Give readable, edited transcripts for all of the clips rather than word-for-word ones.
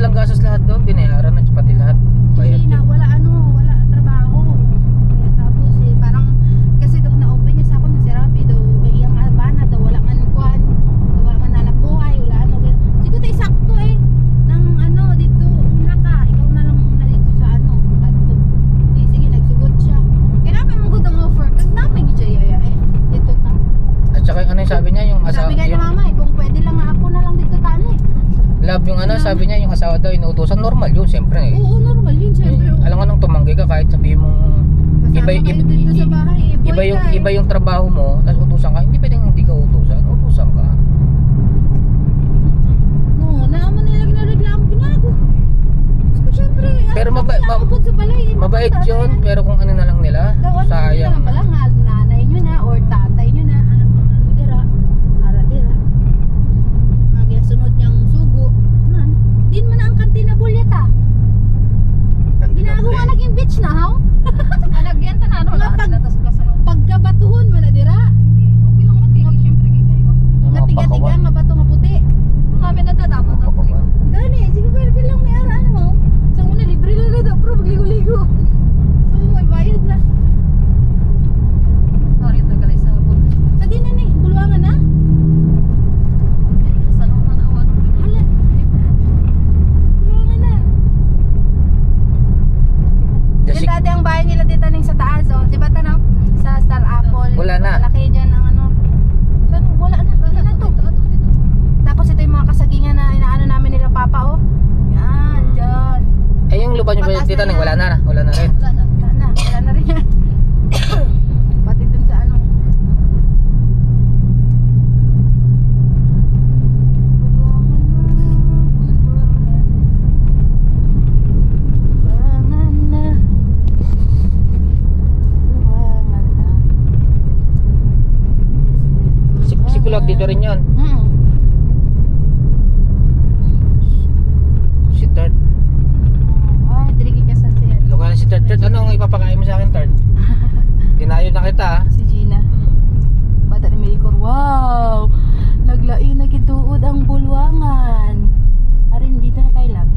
silang gastos lahat doon, binayaran na pati lahat. Kasi Bayad na yun. wala wala trabaho. Tapos parang kasi daw na-open niya sa ako na si Rapi daw iyang albana daw wala man kuan, wala man hanap buhay, wala siguro tayo sakto nang dito una ka, ikaw na lang muna dito sa adto. Sige nagsugod siya. Kaya namin mo gud ang offer, kasi namin gijaya dito ta. At saka yung sabi niya yung asawa, Sabi kay mama kung pwede lang nga ako na lang dito tani. love yung sabi niya yung asawa daw inuutosan, normal yun siyempre Oo, normal yun syempre. Alam nga nung tumanggi ka kahit sabihin mong Kasama kayo dito sa bahay, iba yung trabaho mo, tapos utusan ka, hindi pwedeng hindi ka utusan ka. No, naaman nila ginareklamo pinago. Kasi syempre, Pero nakabot sa balay. mabait yun, pero kung ano na lang nila, sayang. Pala nga, nanay nyo na or tatay nyo na, dira, ara dira. Mga ginasunod niyang sugo. Din mo na ang kantina bulyata. Ginago nga naging beach na, haw? Nagyan ta na Pagkabatuhon mo na dira. Okay lang man kay syempre kay kayo. Nga tiga-tiga nga bato nga puti. Kami nagdadamon sa tuloy. Gani, sige pwede lang may araan mo. Sa una, libre lang na daw, pero magligo-ligo. So, may bayad na. Sorry to galay sa bulsa. Sa di na ni, buluangan na. Sa nung nanawan. Hala, buluangan na. Yan dati ang bahay nila dito ning sa taas, oh. Di ba tanaw? Sa Star Apple. Wala na. Malaki dyan ang Saan? Wala na. Wala na to. Tapos ito yung mga kasagingan na inaano namin nila papa, oh. Yan, dyan. Yung lupa niyo ba Pataas dito na nang yan. wala na rin. Wala na rin yan. Pati dun sa Buwangan na. Si Kulog dito rin yun. Si Tart. Ay, dirigi ka sa siya. Lokal si Tart. Tart, ano ang ipapakain mo sa akin, Tart? Dinayo na kita, ha? Si Gina. Bata ni Melicor. Wow! Naglain na gituod ang bulwangan. Arin, dito na tayo lang.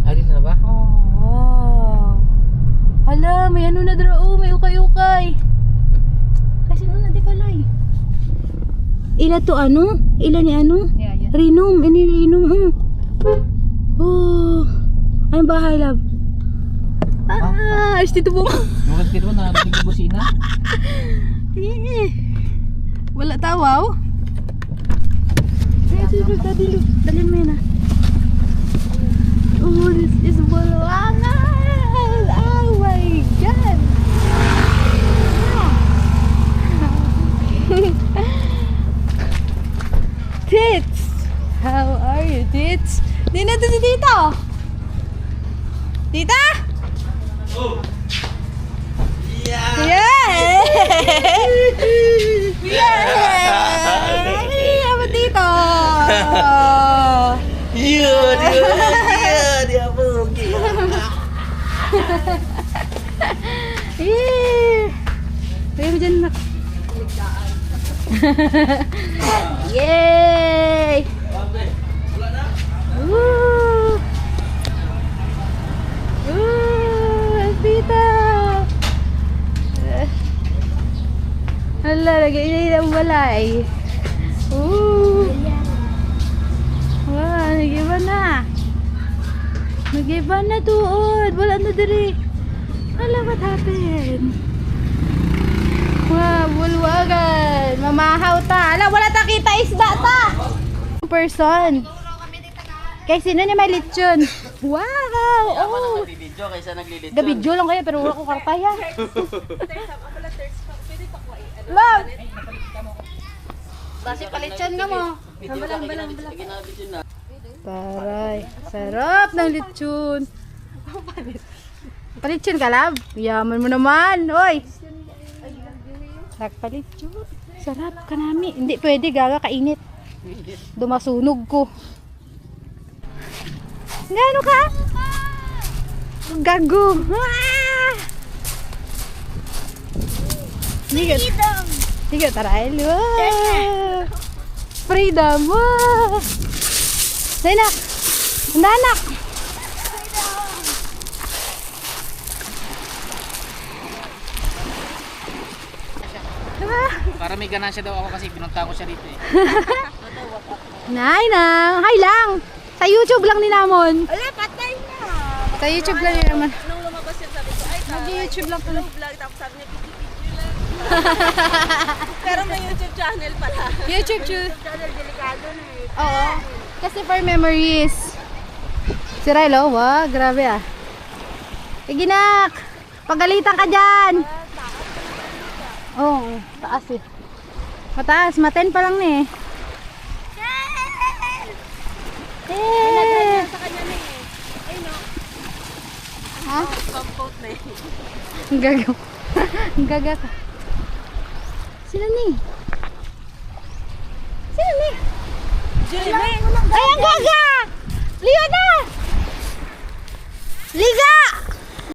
Ah, dito na ba? Oh, wow. Hala, may na dra. Oh, may ukay-ukay. Kasi na di kalay. Ila to Ila ni Yeah. Rinom, ini Rinom. Oh. Ang bahay, love. Ayos dito po. Nung dito ba narinig yung busina? Wala tawaw. Dalhin mo yun, Oh, this is bulwangan. Oh my God. Tits. How are you, Tits? Di na to si Tito. Tita? Yeah! Apa Tito? Dia pergi. Ayo dyan, nak. Yay! Woo! Tita! Hala, nag-iinay ng balay. Wow, nag-iba na. Nag-iba na tuod. Wala na diri. Hala, what happened? Wow, bulwagan. Mamahaw ta. Hala, wala ta kita isda ta. Person. Kay sino ni may lechon? Wow! Oh! Nagbibidyo kaysa naglilito. Gabidyo lang kaya pero wala ko kartaya. Love! Basi palitson ka mo. Balang. Taray. Sarap ng lechon. Palitson ka, love? Yaman mo naman. Oy! Palitson. Sarap ka nami. Hindi pwede, gaga kainit. Dumasunog ko. Gano ka? Gago. Ah! Sige, taray. Wow. Freedom. Wow. Nanak. Nanak. Para may ganansya daw ako kasi pinunta ko siya dito eh. Nay na, hi lang. Sa YouTube lang ni Namon. Ala, patay na. Sa YouTube lang ni Namon. Nung lumabas yun, sabi ko, ay, Mag-YouTube lang pala. vlog. Tapos sabi niya, video lang. Pero may YouTube channel pala. YouTube Channel, delikado na eh. Oo. Kasi for memories. Si Relo, wah, grabe ah. Iginak, pagalitan ka dyan. Oo, taas eh. Mataas, maten pa lang eh. Eh. Sa kanya na eh. Ay no, Ha? pang-quote na eh. Ang gaga. Ang gaga ka. Sino ni? Sino ni? Jeremy! Ay, ang gaga! Liga na! Liga